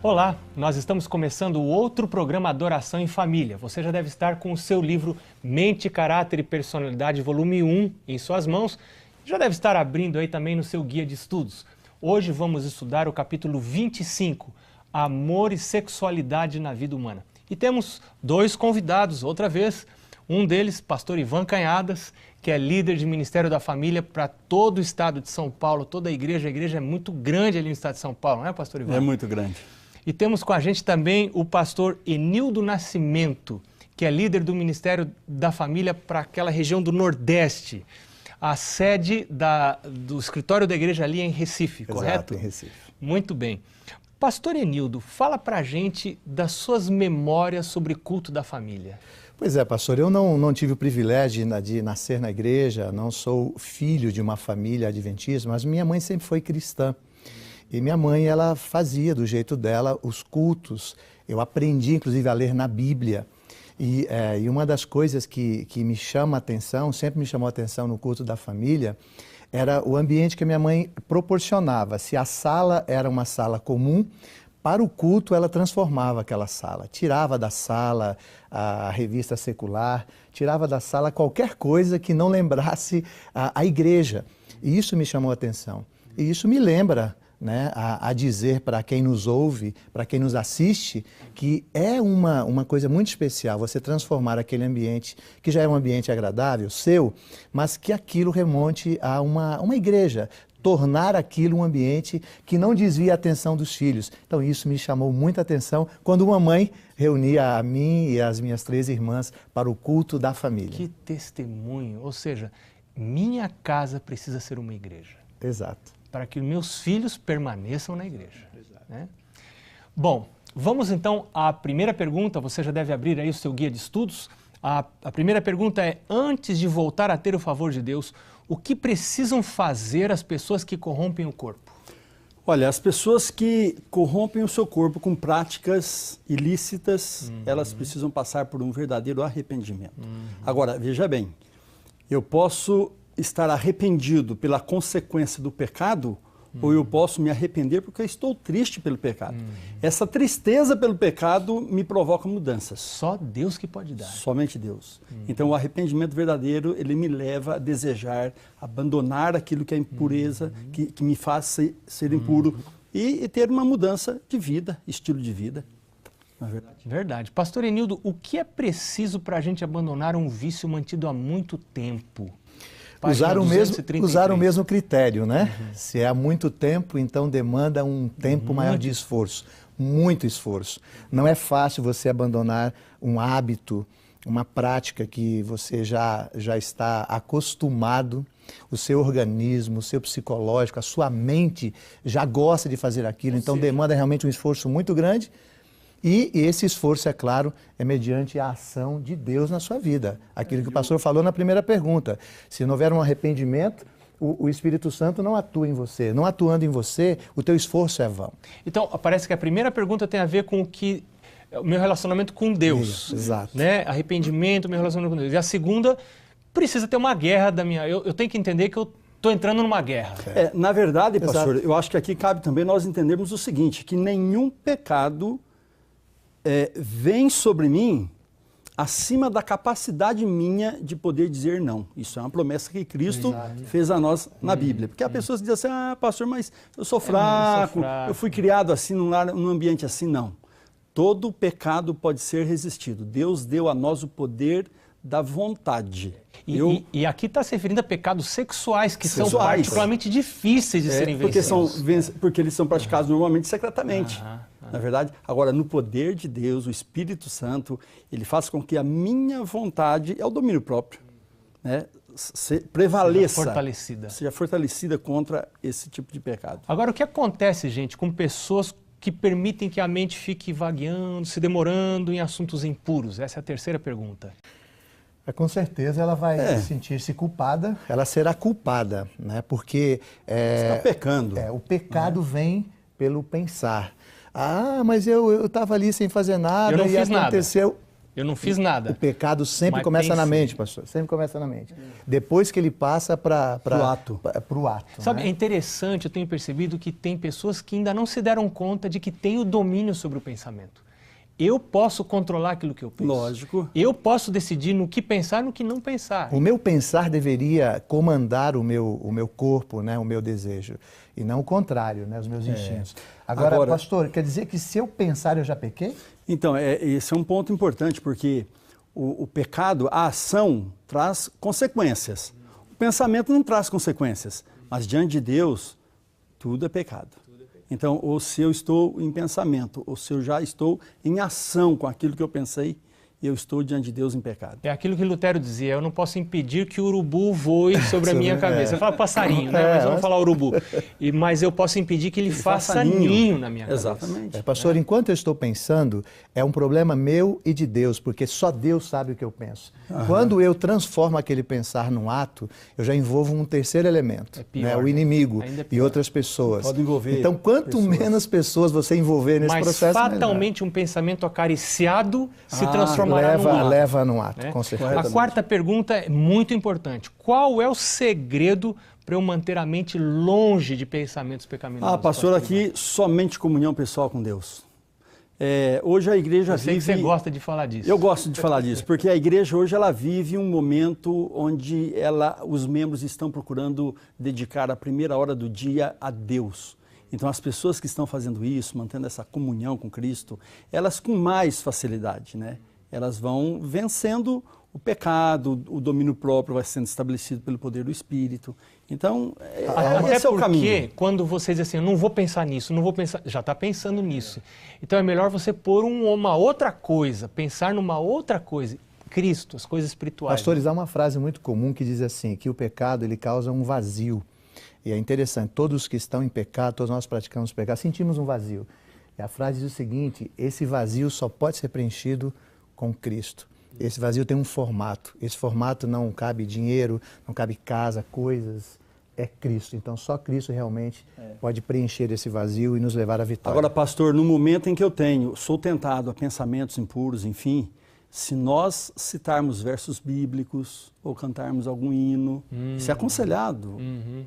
Olá, nós estamos começando o outro programa Adoração em Família. Você já deve estar com o seu livro Mente, Caráter e Personalidade, volume 1, em suas mãos. Já deve estar abrindo aí também no seu guia de estudos. Hoje vamos estudar o capítulo 25, Amor e Sexualidade na Vida Humana. E temos dois convidados, outra vez. Um deles, pastor Ivan Canhadas, que é líder de Ministério da Família para todo o estado de São Paulo, toda a igreja. A igreja é muito grande ali no estado de São Paulo, não é, pastor Ivan? É muito grande. E temos com a gente também o pastor Enildo Nascimento, que é líder do Ministério da Família para aquela região do Nordeste. A sede do escritório da igreja ali é em Recife, Exato, correto? Em Recife. Muito bem. Pastor Enildo, fala para a gente das suas memórias sobre culto da família. Pois é, pastor, eu não tive o privilégio de nascer na igreja, não sou filho de uma família adventista, mas minha mãe sempre foi cristã. E minha mãe, ela fazia do jeito dela os cultos. Eu aprendi, inclusive, a ler na Bíblia. E uma das coisas que me chama a atenção, sempre me chamou a atenção no culto da família, era o ambiente que a minha mãe proporcionava. Se a sala era uma sala comum, para o culto ela transformava aquela sala. Tirava da sala a revista secular, tirava da sala qualquer coisa que não lembrasse a igreja. E isso me chamou a atenção. E isso me lembra, né, a dizer para quem nos ouve, para quem nos assiste, que é uma coisa muito especial você transformar aquele ambiente, que já é um ambiente agradável, seu, mas que aquilo remonte a uma igreja, tornar aquilo um ambiente que não desvia a atenção dos filhos. Então isso me chamou muita atenção quando uma mãe reunia a mim e as minhas 3 irmãs para o culto da família. Que testemunho! Ou seja, minha casa precisa ser uma igreja. Exato. Para que meus filhos permaneçam na igreja. Né? Bom, vamos então à primeira pergunta. Você já deve abrir aí o seu guia de estudos. A primeira pergunta é: antes de voltar a ter o favor de Deus, o que precisam fazer as pessoas que corrompem o corpo? Olha, as pessoas que corrompem o seu corpo com práticas ilícitas, elas precisam passar por um verdadeiro arrependimento. Agora, veja bem, eu posso estar arrependido pela consequência do pecado, ou eu posso me arrepender porque eu estou triste pelo pecado. Essa tristeza pelo pecado me provoca mudanças. Só Deus que pode dar. Somente Deus. Então o arrependimento verdadeiro, ele me leva a desejar abandonar aquilo que é impureza, que me faz ser impuro, e ter uma mudança de vida, estilo de vida. Não é verdade? Verdade. Pastor Enildo, o que é preciso para a gente abandonar um vício mantido há muito tempo? Usar o mesmo critério, né? Se é há muito tempo, então demanda um tempo maior de esforço, muito esforço. Não é fácil você abandonar um hábito, uma prática que você já está acostumado, o seu organismo, o seu psicológico, a sua mente já gosta de fazer aquilo, então demanda realmente um esforço muito grande. E esse esforço, é claro, é mediante a ação de Deus na sua vida. Aquilo que o pastor falou na primeira pergunta. Se não houver um arrependimento, o Espírito Santo não atua em você. Não atuando em você, o teu esforço é vão. Então, parece que a primeira pergunta tem a ver com o meu relacionamento com Deus. Exato. Né? Arrependimento, meu relacionamento com Deus. E a segunda, precisa ter uma guerra da minha... Eu tenho que entender que eu estou entrando numa guerra. Na verdade, pastor, eu acho que aqui cabe também nós entendermos o seguinte, que nenhum pecado vem sobre mim acima da capacidade minha de poder dizer não. Isso é uma promessa que Cristo fez a nós na Bíblia. Porque a pessoa diz assim, pastor, mas eu sou fraco, eu fui criado assim, num ambiente assim. Não. Todo pecado pode ser resistido. Deus deu a nós o poder da vontade. E aqui está se referindo a pecados sexuais, que são particularmente difíceis de serem vencidos. Porque eles são praticados normalmente secretamente. Na verdade, agora, no poder de Deus, o Espírito Santo, ele faz com que a minha vontade, é o domínio próprio, né, prevaleça, seja fortalecida contra esse tipo de pecado. Agora, o que acontece, gente, com pessoas que permitem que a mente fique vagueando, se demorando em assuntos impuros? Essa é a terceira pergunta. Com certeza ela vai sentir-se culpada, ela será culpada, né, porque está pecando. O pecado vem pelo pensar. Mas eu estava ali sem fazer nada e aconteceu. Eu não fiz nada. O pecado sempre Mas começa na pensei. mente, pastor. Sempre começa na mente. Depois que ele passa para o ato. Sabe, né? é interessante, eu tenho percebido que tem pessoas que ainda não se deram conta de que têm o domínio sobre o pensamento. Eu posso controlar aquilo que eu penso. Lógico. Eu posso decidir no que pensar e no que não pensar. O meu pensar deveria comandar o meu corpo, né, o meu desejo, e não o contrário, né, os meus instintos. Agora, pastor, quer dizer que se eu pensar eu já pequei? Então, esse é um ponto importante, porque o pecado, a ação, traz consequências. O pensamento não traz consequências, mas diante de Deus, tudo é pecado. Então, ou se eu estou em pensamento, ou se eu já estou em ação com aquilo que eu pensei, eu estou diante de Deus em pecado. É aquilo que Lutero dizia, eu não posso impedir que o urubu voe sobre a minha cabeça. Fala passarinho, né? Mas vamos falar urubu. Mas eu posso impedir que ele faça ninho na minha cabeça. Exatamente. Pastor, enquanto eu estou pensando, é um problema meu e de Deus, porque só Deus sabe o que eu penso. Quando eu transformo aquele pensar num ato, eu já envolvo um terceiro elemento, né? O inimigo e outras pessoas. Pode envolver então, quanto menos pessoas você envolver nesse processo, fatalmente um pensamento acariciado se transforma leva num ato, com certeza. A quarta pergunta é muito importante. Qual é o segredo para eu manter a mente longe de pensamentos pecaminosos? Pastor, aqui somente comunhão pessoal com Deus. Hoje a igreja vive... Eu sei que você gosta de falar disso. Eu gosto de falar disso, porque a igreja hoje ela vive um momento onde os membros estão procurando dedicar a primeira hora do dia a Deus. Então as pessoas que estão fazendo isso, mantendo essa comunhão com Cristo, elas com mais facilidade, né? Elas vão vencendo o pecado, o domínio próprio vai sendo estabelecido pelo poder do Espírito. Então, esse é o caminho. Porque quando você diz assim, eu não vou pensar nisso, não vou pensar, já está pensando nisso. Então é melhor você pôr uma outra coisa, pensar numa outra coisa. Cristo, as coisas espirituais. Pastores, há uma frase muito comum que diz assim, que o pecado ele causa um vazio. E é interessante, todos que estão em pecado, todos nós praticamos pecado, sentimos um vazio. E a frase diz o seguinte, esse vazio só pode ser preenchido com Cristo. Esse vazio tem um formato. Esse formato não cabe dinheiro, não cabe casa, coisas. É Cristo. Então só Cristo realmente pode preencher esse vazio e nos levar à vitória. Agora, pastor, no momento em que eu sou tentado a pensamentos impuros, enfim, se nós citarmos versos bíblicos ou cantarmos algum hino, isso é aconselhado,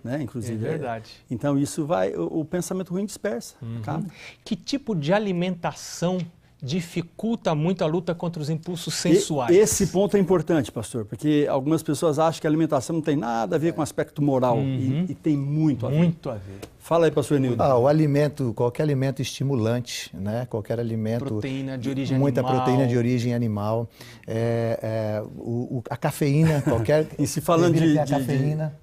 né? Inclusive. É verdade. Então isso o pensamento ruim dispersa. Acaba. Que tipo de alimentação dificulta muito a luta contra os impulsos sensuais? Esse ponto é importante, pastor, porque algumas pessoas acham que a alimentação não tem nada a ver com o aspecto moral e tem muito a ver. Muito a ver. Fala aí, pastor Enildo. O alimento, qualquer alimento estimulante, né? Qualquer alimento... Proteína de origem muita animal. Proteína de origem animal. A cafeína, qualquer... Em se falando cafeína.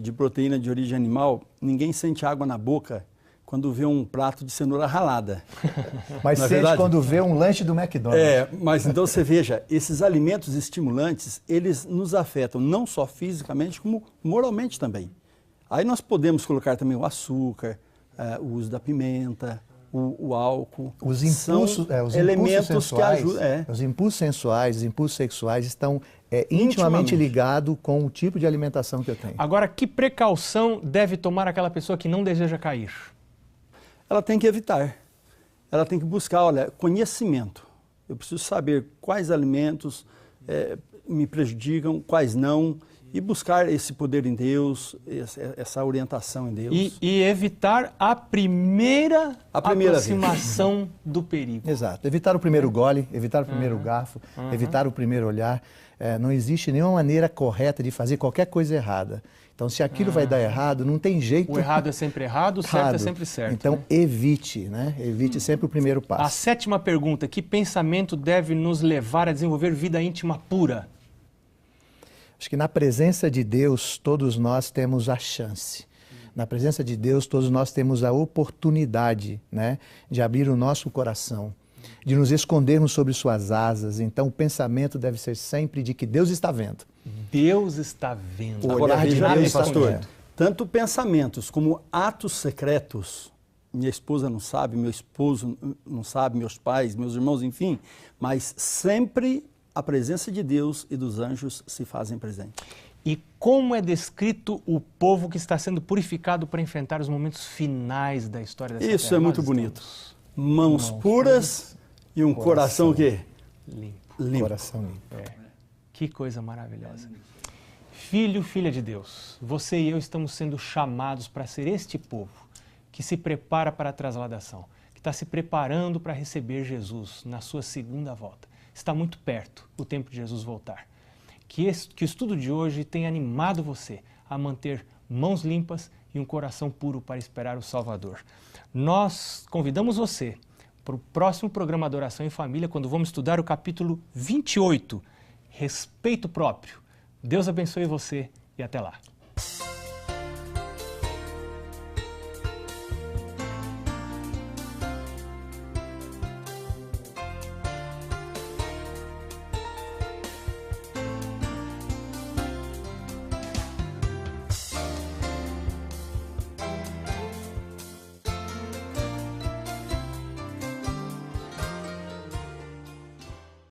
de proteína de origem animal, ninguém sente água na boca quando vê um prato de cenoura ralada. Mas sente quando vê um lanche do McDonald's. Mas então você veja, esses alimentos estimulantes, eles nos afetam não só fisicamente, como moralmente também. Aí nós podemos colocar também o açúcar, o uso da pimenta, o álcool. Os impulsos, são elementos sensuais, que ajudam. Os impulsos sensuais, os impulsos sexuais estão intimamente ligados com o tipo de alimentação que eu tenho. Agora, que precaução deve tomar aquela pessoa que não deseja cair? Ela tem que evitar. Ela tem que buscar, conhecimento. Eu preciso saber quais alimentos me prejudicam, quais não, e buscar esse poder em Deus, essa orientação em Deus. E evitar a primeira aproximação do perigo. Exato. Evitar o primeiro gole, evitar o primeiro garfo, evitar o primeiro olhar. Não existe nenhuma maneira correta de fazer qualquer coisa errada. Então, se aquilo vai dar errado, não tem jeito. O errado é sempre errado, o certo é sempre certo. Então, evite, né? Evite sempre o primeiro passo. A sétima pergunta, que pensamento deve nos levar a desenvolver vida íntima pura? Acho que na presença de Deus, todos nós temos a chance. Na presença de Deus, todos nós temos a oportunidade, né, de abrir o nosso coração, de nos escondermos sobre suas asas. Então, o pensamento deve ser sempre de que Deus está vendo. Deus está vendo. Agora, veja bem, pastor, tanto pensamentos como atos secretos, minha esposa não sabe, meu esposo não sabe, meus pais, meus irmãos, enfim, mas sempre a presença de Deus e dos anjos se fazem presente. E como é descrito o povo que está sendo purificado para enfrentar os momentos finais da história dessa terra? Isso é muito bonito. Mãos puras e um coração o quê? limpo. Coração limpo. Que coisa maravilhosa. Filho, filha de Deus, você e eu estamos sendo chamados para ser este povo que se prepara para a transladação, que está se preparando para receber Jesus na sua segunda volta. Está muito perto o tempo de Jesus voltar. Que o estudo de hoje tenha animado você a manter mãos limpas e um coração puro para esperar o Salvador. Nós convidamos você para o próximo programa Adoração em Família, quando vamos estudar o capítulo 28, Respeito Próprio. Deus abençoe você e até lá.